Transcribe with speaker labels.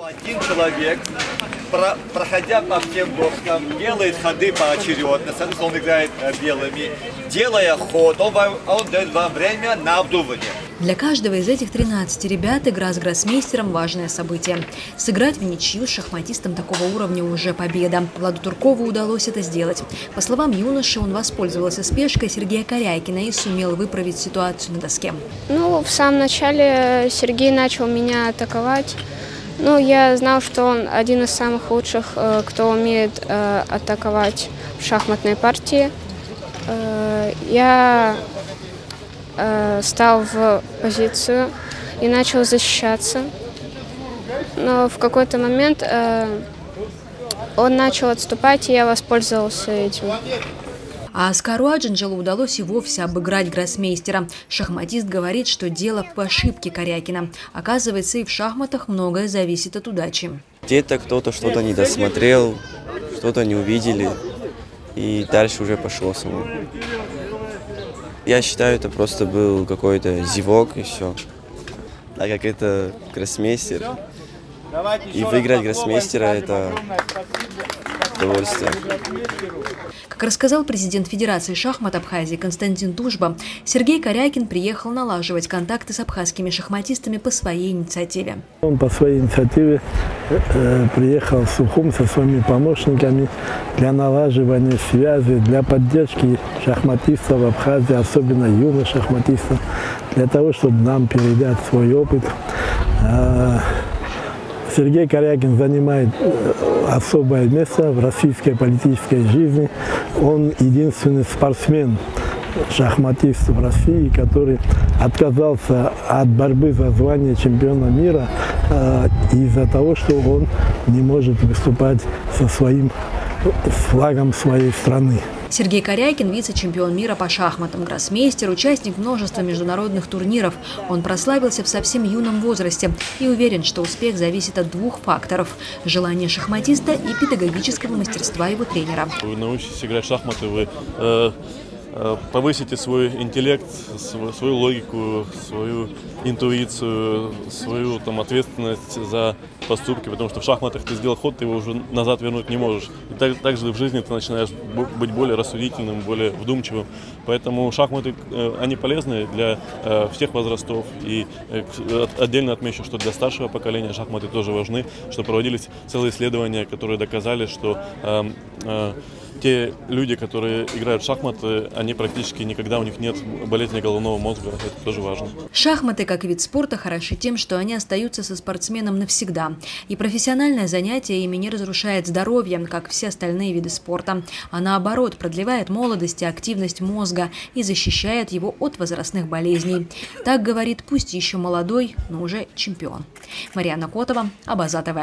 Speaker 1: Один человек, проходя по всем доскам, делает ходы поочередно, соответственно, он играет белыми, делая ход, он дает вам время на обдумывание.
Speaker 2: Для каждого из этих 13 ребят игра с гроссмейстером – важное событие. Сыграть в ничью с шахматистом такого уровня уже победа. Владу Туркову удалось это сделать. По словам юноши, он воспользовался спешкой Сергея Корякина и сумел выправить ситуацию на доске.
Speaker 3: В самом начале Сергей начал меня атаковать. Я знал, что он один из самых лучших, кто умеет атаковать в шахматной партии. Я стал в позицию и начал защищаться. Но в какой-то момент он начал отступать, и я воспользовался этим.
Speaker 2: А Оскару Аджинджелу удалось и вовсе обыграть гроссмейстера. Шахматист говорит, что дело в ошибке Корякина. Оказывается, и в шахматах многое зависит от удачи.
Speaker 4: Где-то кто-то что-то не досмотрел, что-то не увидели, и дальше уже пошло само. Я считаю, это просто был какой-то зевок и все. Так как это гроссмейстер, и выиграть гроссмейстера – это удовольствие.
Speaker 2: Как рассказал президент Федерации шахмат Абхазии Константин Тужба, Сергей Корякин приехал налаживать контакты с абхазскими шахматистами по своей инициативе.
Speaker 5: Он по своей инициативе приехал в Сухум со своими помощниками для налаживания связи, для поддержки шахматистов в Абхазии, особенно юных шахматистов, для того, чтобы нам передать свой опыт. Сергей Корякин занимает особое место в российской политической жизни. Он единственный спортсмен, шахматист в России, который отказался от борьбы за звание чемпиона мира из-за того, что он не может выступать со своим флагом своей страны.
Speaker 2: Сергей Корякин – вице-чемпион мира по шахматам, гроссмейстер, участник множества международных турниров. Он прославился в совсем юном возрасте и уверен, что успех зависит от двух факторов – желания шахматиста и педагогического мастерства его тренера.
Speaker 6: Вы научитесь играть в шахматы, вы повысите свой интеллект, свою логику, свою интуицию, свою ответственность за поступки, потому что в шахматах ты сделал ход, ты его уже назад вернуть не можешь. И также в жизни ты начинаешь быть более рассудительным, более вдумчивым. Поэтому шахматы, они полезны для всех возрастов. И отдельно отмечу, что для старшего поколения шахматы тоже важны, что проводились целые исследования, которые доказали, что те люди, которые играют в шахматы, они практически никогда, у них нет болезни головного мозга. Это тоже важно.
Speaker 2: Шахматы, как вид спорта, хороши тем, что они остаются со спортсменом навсегда. И профессиональное занятие ими не разрушает здоровье, как все остальные виды спорта, а наоборот продлевает молодость и активность мозга и защищает его от возрастных болезней. Так говорит пусть еще молодой, но уже чемпион. Марьяна Котова, Абаза ТВ.